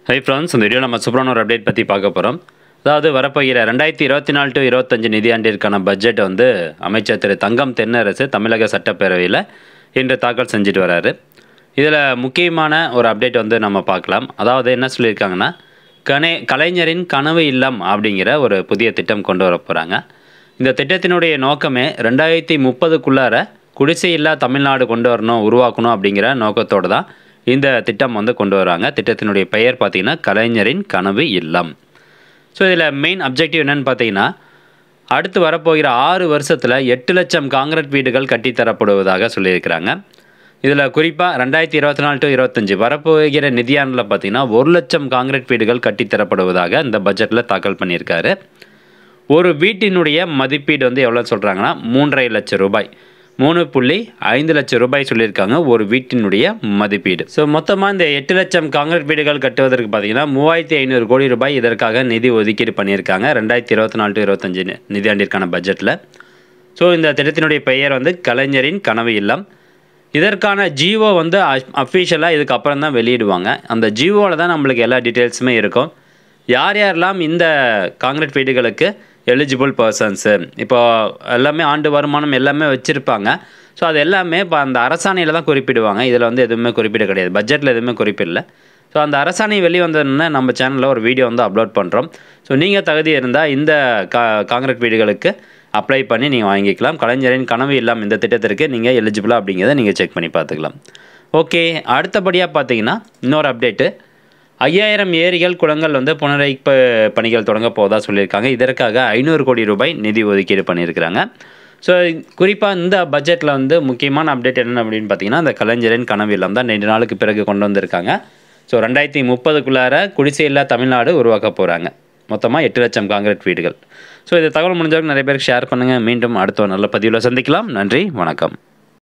Hi friends, இந்த video நம்ம சூப்பரான ஒரு அப்டேட் பற்றி பார்க்க போகிறோம். அதாவது வரப்போகிற 2024 to 25 நிதியாண்டிற்கான பட்ஜெட் வந்து அமைச்சர் திரு தங்கம் தென்னரசு தமிழக சட்டப்பேரவையில் இன்று தாக்கல் செஞ்சுட்டு வராரு. இதில் முக்கியமான ஒரு அப்டேட் வந்து நம்ம பார்க்கலாம். அதாவது என்ன சொல்லியிருக்காங்கன்னா, கலைஞரின் கனவு இல்லம் அப்படிங்கிற ஒரு புதிய திட்டம் கொண்டு வர போகிறாங்க. இந்த திட்டத்தினுடைய நோக்கமே 2030க்குள்ளார குடிசையில்லா தமிழ்நாடு கொண்டு வரணும், உருவாக்கணும் அப்படிங்கிற நோக்கத்தோடு தான் இந்த திட்டம் வந்து கொண்டு வராங்க. திட்டத்தினுடைய பெயர் பார்த்திங்கன்னா கலைஞரின் கனவு இல்லம். ஸோ இதில் மெயின் அப்ஜெக்டிவ் என்னென்னு பார்த்தீங்கன்னா, அடுத்து வரப்போகிற 6 வருஷத்தில் 8 லட்சம் காங்கிரீட் வீடுகள் கட்டித்தரப்படுவதாக சொல்லியிருக்கிறாங்க. இதில் குறிப்பாக 2024 to 25 வரப்போகிற நிதியாண்டில் பார்த்திங்கன்னா 1 லட்சம் காங்கிரீட் வீடுகள் கட்டித்தரப்படுவதாக இந்த பட்ஜெட்டில் தாக்கல் பண்ணியிருக்காரு. ஒரு வீட்டினுடைய மதிப்பீடு வந்து எவ்வளோ சொல்கிறாங்கன்னா 3.5 லட்சம் ரூபாய், 3.5 லட்சம் ரூபாய் சொல்லியிருக்காங்க ஒரு வீட்டினுடைய மதிப்பீடு. ஸோ மொத்தமாக இந்த 8 லட்சம் காங்கிரீட் வீடுகள் கட்டுவதற்கு பார்த்தீங்கன்னா 3500 கோடி ரூபாய் இதற்காக நிதி ஒதுக்கீடு பண்ணியிருக்காங்க 2024 to 25 நிதியாண்டிற்கான பட்ஜெட்டில். ஸோ இந்த திட்டத்தினுடைய பெயர் வந்து கலைஞரின் கனவு இல்லம். இதற்கான ஜிஓ வந்து அஃபிஷியலாக இதுக்கப்புறம் தான் வெளியிடுவாங்க. அந்த ஜிஓவில் தான் நம்மளுக்கு எல்லா டீட்டெயில்ஸுமே இருக்கும். யார் யாரெல்லாம் இந்த காங்கிரீட் வீடுகளுக்கு எலிஜிபிள் பர்சன்ஸு, இப்போ எல்லாமே ஆண்டு வருமானம் எல்லாமே வச்சுருப்பாங்க. ஸோ அது எல்லாமே இப்போ அந்த அரசாணையில் தான் குறிப்பிடுவாங்க. இதில் வந்து எதுவுமே குறிப்பிட கிடையாது, பட்ஜெட்டில் எதுவுமே குறிப்பிடல. ஸோ அந்த அரசாணை வெளிவந்ததுன்னா நம்ம சேனலில் ஒரு வீடியோ வந்து அப்லோட் பண்ணுறோம். ஸோ நீங்கள் தகுதி இருந்தால் இந்த காங்கிரீட் வீடுகளுக்கு அப்ளை பண்ணி நீங்கள் வாங்கிக்கலாம். கலைஞரின் கனவு இல்லம் இந்த திட்டத்திற்கு நீங்கள் எலிஜிபிளாக அப்படிங்கிறத நீங்கள் செக் பண்ணி பார்த்துக்கலாம். ஓகே, அடுத்தபடியாக பார்த்தீங்கன்னா இன்னொரு அப்டேட்டு, 5000 ஏரிகள் குளங்கள் வந்து புனரமைப்பு பணிகள் தொடங்க போவதாக சொல்லியிருக்காங்க. இதற்காக 500 கோடி ரூபாய் நிதி ஒதுக்கீடு பண்ணியிருக்கிறாங்க. ஸோ குறிப்பாக இந்த பட்ஜெட்டில் வந்து முக்கியமான அப்டேட் என்ன அப்படின்னு பார்த்தீங்கன்னா, அந்த கலைஞரின் கனவு இல்லம் தான் 2 நாளுக்கு பிறகு கொண்டு வந்திருக்காங்க. ஸோ 2030க்குள்ளார குடிசையில்லா தமிழ்நாடு உருவாக்க போகிறாங்க. மொத்தமாக 8 லட்சம் காங்கிரீட் வீடுகள். ஸோ இந்த தகவல் முடிஞ்சவங்க நிறைய பேருக்கு ஷேர் பண்ணுங்கள். மீண்டும் அடுத்த ஒரு நல்ல பதிவில் சந்திக்கலாம். நன்றி, வணக்கம்.